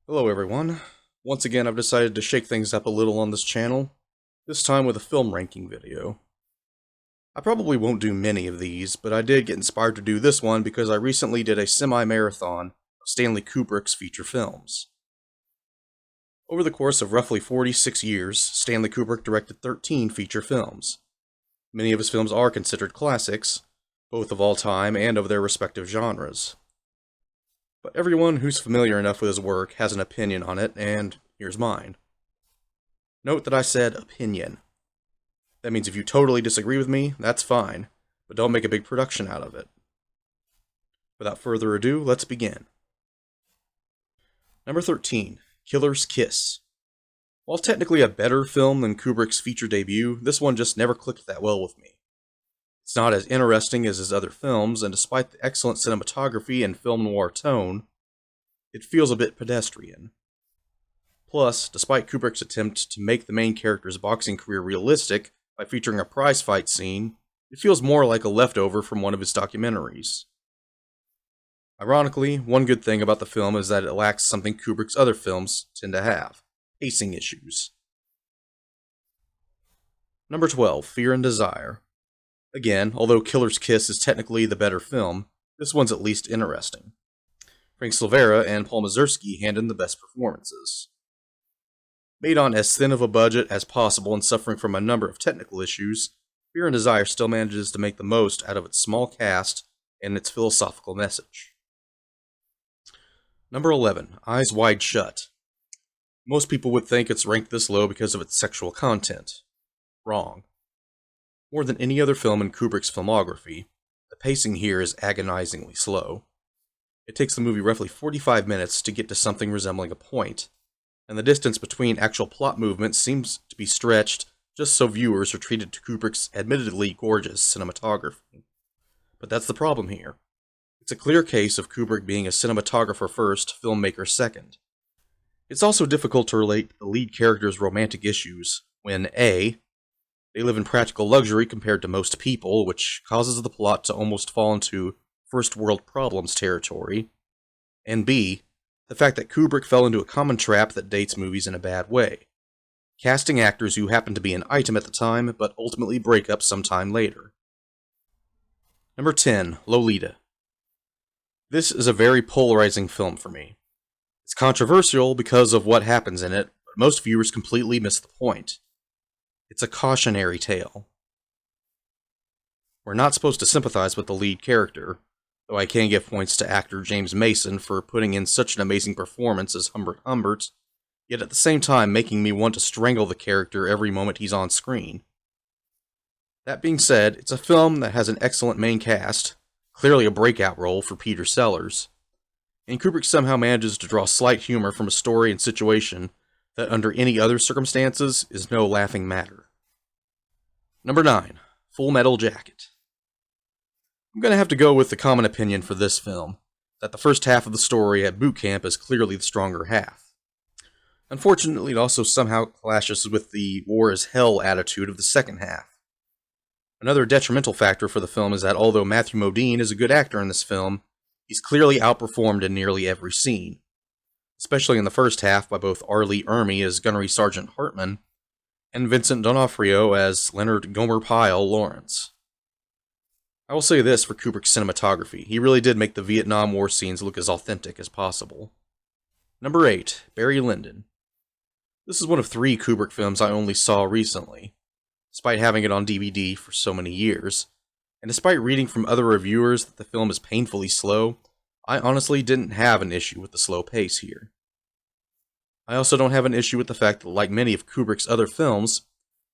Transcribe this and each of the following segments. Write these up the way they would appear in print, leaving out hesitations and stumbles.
Hello everyone. Once again I've decided to shake things up a little on this channel, this time with a film ranking video. I probably won't do many of these, but I did get inspired to do this one because I recently did a semi-marathon of Stanley Kubrick's feature films. Over the course of roughly 46 years, Stanley Kubrick directed 13 feature films. Many of his films are considered classics, both of all time and of their respective genres. But everyone who's familiar enough with his work has an opinion on it, and here's mine. Note that I said opinion. That means if you totally disagree with me, that's fine, but don't make a big production out of it. Without further ado, let's begin. Number 13, Killer's Kiss. While technically a better film than Kubrick's feature debut, this one just never clicked that well with me. It's not as interesting as his other films, and despite the excellent cinematography and film noir tone, it feels a bit pedestrian. Plus, despite Kubrick's attempt to make the main character's boxing career realistic by featuring a prize fight scene, it feels more like a leftover from one of his documentaries. Ironically, one good thing about the film is that it lacks something Kubrick's other films tend to have: pacing issues. Number 12, Fear and Desire. Again, although Killer's Kiss is technically the better film, this one's at least interesting. Frank Silvera and Paul Mazursky hand in the best performances. Made on as thin of a budget as possible and suffering from a number of technical issues, Fear and Desire still manages to make the most out of its small cast and its philosophical message. Number 11, Eyes Wide Shut. Most people would think it's ranked this low because of its sexual content. Wrong. More than any other film in Kubrick's filmography, the pacing here is agonizingly slow. It takes the movie roughly 45 minutes to get to something resembling a point, and the distance between actual plot movements seems to be stretched just so viewers are treated to Kubrick's admittedly gorgeous cinematography. But that's the problem here. It's a clear case of Kubrick being a cinematographer first, filmmaker second. It's also difficult to relate the lead character's romantic issues when A. They live in practical luxury compared to most people, which causes the plot to almost fall into first world problems territory, and B. The fact that Kubrick fell into a common trap that dates movies in a bad way, casting actors who happen to be an item at the time, but ultimately break up sometime later. Number 10, Lolita. This is a very polarizing film for me. It's controversial because of what happens in it, but most viewers completely miss the point. It's a cautionary tale. We're not supposed to sympathize with the lead character, though I can give points to actor James Mason for putting in such an amazing performance as Humbert Humbert, yet at the same time making me want to strangle the character every moment he's on screen. That being said, it's a film that has an excellent main cast, clearly a breakout role for Peter Sellers, and Kubrick somehow manages to draw slight humor from a story and situation that under any other circumstances is no laughing matter. Number 9, Full Metal Jacket. I'm going to have to go with the common opinion for this film, that the first half of the story at boot camp is clearly the stronger half. Unfortunately, it also somehow clashes with the war is hell attitude of the second half. Another detrimental factor for the film is that although Matthew Modine is a good actor in this film, he's clearly outperformed in nearly every scene, especially in the first half by both R. Lee Ermey as Gunnery Sergeant Hartman and Vincent D'Onofrio as Leonard Gomer Pyle Lawrence. I will say this for Kubrick's cinematography: he really did make the Vietnam War scenes look as authentic as possible. Number 8, Barry Lyndon. This is one of 3 Kubrick films I only saw recently, despite having it on DVD for so many years, and despite reading from other reviewers that the film is painfully slow, I honestly didn't have an issue with the slow pace here. I also don't have an issue with the fact that, like many of Kubrick's other films,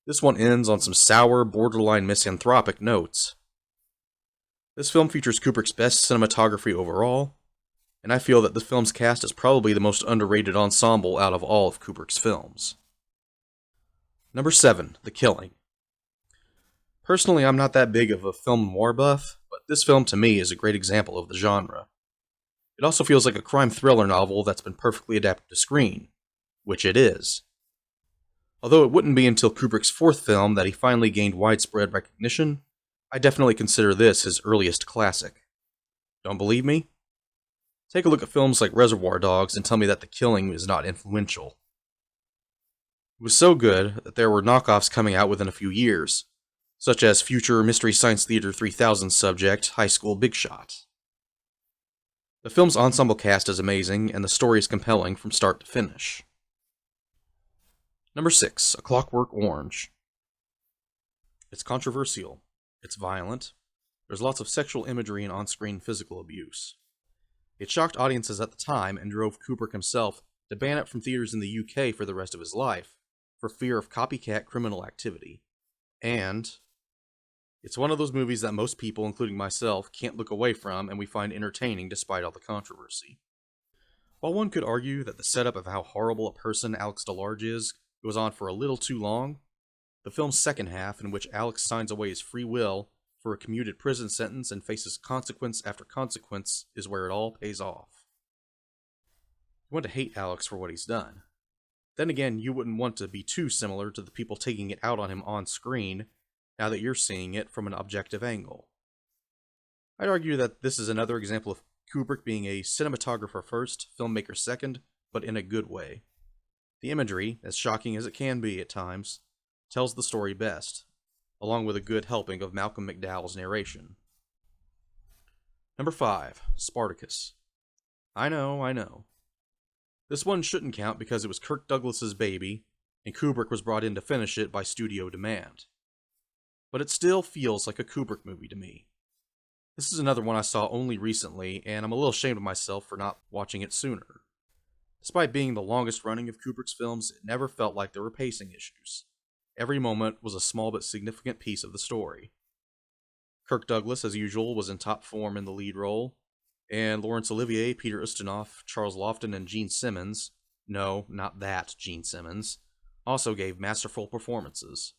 this one ends on some sour, borderline misanthropic notes. This film features Kubrick's best cinematography overall, and I feel that the film's cast is probably the most underrated ensemble out of all of Kubrick's films. Number 7, The Killing. Personally, I'm not that big of a film noir buff, but this film to me is a great example of the genre. It also feels like a crime thriller novel that's been perfectly adapted to screen, which it is. Although it wouldn't be until Kubrick's 4th film that he finally gained widespread recognition, I definitely consider this his earliest classic. Don't believe me? Take a look at films like Reservoir Dogs and tell me that the killing is not influential. It was so good that there were knockoffs coming out within a few years, such as future Mystery Science Theater 3000 subject High School Big Shot. The film's ensemble cast is amazing, and the story is compelling from start to finish. Number 6, A Clockwork Orange. It's controversial. It's violent. There's lots of sexual imagery and on-screen physical abuse. It shocked audiences at the time and drove Kubrick himself to ban it from theaters in the UK for the rest of his life, for fear of copycat criminal activity. And it's one of those movies that most people, including myself, can't look away from and we find entertaining despite all the controversy. While one could argue that the setup of how horrible a person Alex DeLarge is goes on for a little too long, the film's second half, in which Alex signs away his free will for a commuted prison sentence and faces consequence after consequence, is where it all pays off. You want to hate Alex for what he's done. Then again, you wouldn't want to be too similar to the people taking it out on him on screen, now that you're seeing it from an objective angle. I'd argue that this is another example of Kubrick being a cinematographer first, filmmaker second, but in a good way. The imagery, as shocking as it can be at times, tells the story best, along with a good helping of Malcolm McDowell's narration. Number 5, Spartacus. I know. This one shouldn't count because it was Kirk Douglas's baby, and Kubrick was brought in to finish it by studio demand. But it still feels like a Kubrick movie to me. This is another one I saw only recently, and I'm a little ashamed of myself for not watching it sooner. Despite being the longest running of Kubrick's films, it never felt like there were pacing issues. Every moment was a small but significant piece of the story. Kirk Douglas, as usual, was in top form in the lead role, and Laurence Olivier, Peter Ustinov, Charles Lofton, and Gene Simmons, no, not that Gene Simmons, also gave masterful performances.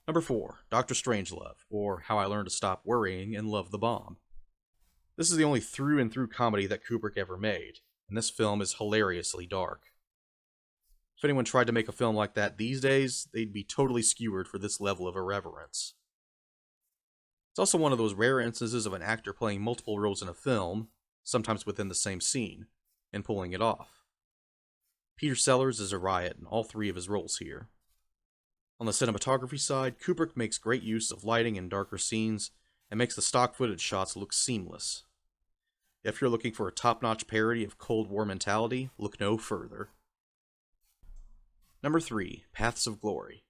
Number 4, Dr. Strangelove, or How I Learned to Stop Worrying and Love the Bomb. This is the only through-and-through comedy that Kubrick ever made, and this film is hilariously dark. If anyone tried to make a film like that these days, they'd be totally skewered for this level of irreverence. It's also one of those rare instances of an actor playing multiple roles in a film, sometimes within the same scene, and pulling it off. Peter Sellers is a riot in all 3 of his roles here. On the cinematography side, Kubrick makes great use of lighting in darker scenes and makes the stock footage shots look seamless. If you're looking for a top-notch parody of Cold War mentality, look no further. Number 3, Paths of Glory.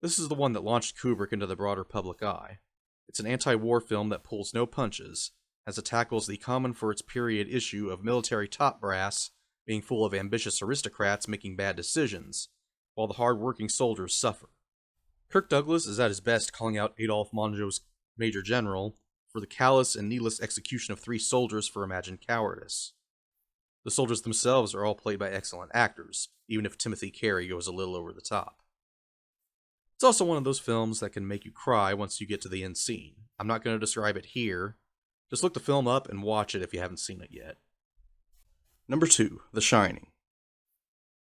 This is the one that launched Kubrick into the broader public eye. It's an anti-war film that pulls no punches, as it tackles the common for its period issue of military top brass being full of ambitious aristocrats making bad decisions, while the hard-working soldiers suffer. Kirk Douglas is at his best calling out Adolphe Mongeau's Major General for the callous and needless execution of 3 soldiers for imagined cowardice. The soldiers themselves are all played by excellent actors, even if Timothy Carey goes a little over the top. It's also one of those films that can make you cry once you get to the end scene. I'm not going to describe it here. Just look the film up and watch it if you haven't seen it yet. Number 2, The Shining.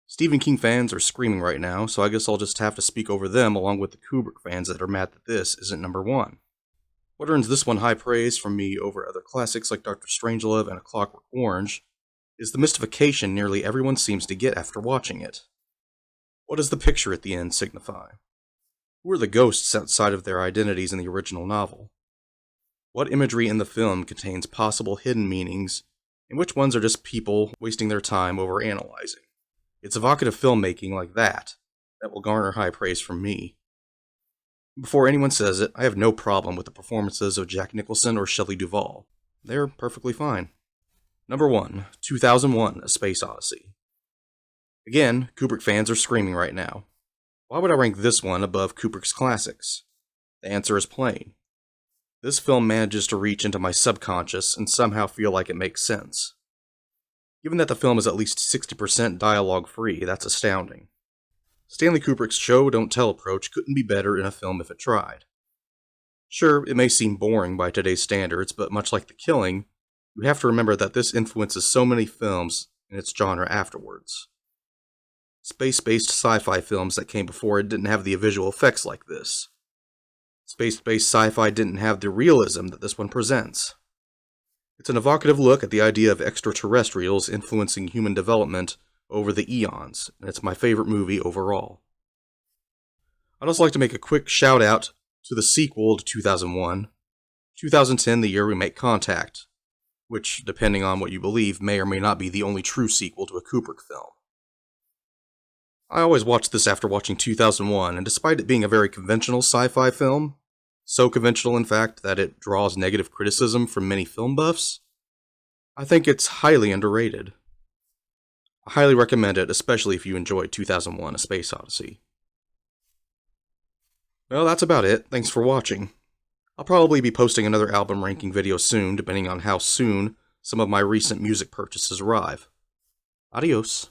Stephen King fans are screaming right now, so I guess I'll just have to speak over them along with the Kubrick fans that are mad that this isn't number 1. What earns this one high praise from me over other classics like Dr. Strangelove and A Clockwork Orange is the mystification nearly everyone seems to get after watching it. What does the picture at the end signify? Who are the ghosts outside of their identities in the original novel? What imagery in the film contains possible hidden meanings, and which ones are just people wasting their time over analyzing? It's evocative filmmaking like that will garner high praise from me. Before anyone says it, I have no problem with the performances of Jack Nicholson or Shelley Duvall. They're perfectly fine. Number 1, 2001, A Space Odyssey. Again, Kubrick fans are screaming right now. Why would I rank this one above Kubrick's classics? The answer is plain. This film manages to reach into my subconscious and somehow feel like it makes sense. Given that the film is at least 60% dialogue-free, that's astounding. Stanley Kubrick's show-don't-tell approach couldn't be better in a film if it tried. Sure, it may seem boring by today's standards, but much like The Killing, you have to remember that this influences so many films in its genre afterwards. Space-based sci-fi films that came before it didn't have the visual effects like this. Space-based sci-fi didn't have the realism that this one presents. It's an evocative look at the idea of extraterrestrials influencing human development over the eons, and it's my favorite movie overall. I'd also like to make a quick shout out to the sequel to 2001, 2010, the year we make contact, which, depending on what you believe, may or may not be the only true sequel to a Kubrick film. I always watched this after watching 2001, and despite it being a very conventional sci-fi film, so conventional in fact that it draws negative criticism from many film buffs, I think it's highly underrated. I highly recommend it, especially if you enjoyed 2001: A Space Odyssey. Well, that's about it. Thanks for watching. I'll probably be posting another album ranking video soon, depending on how soon some of my recent music purchases arrive. Adios.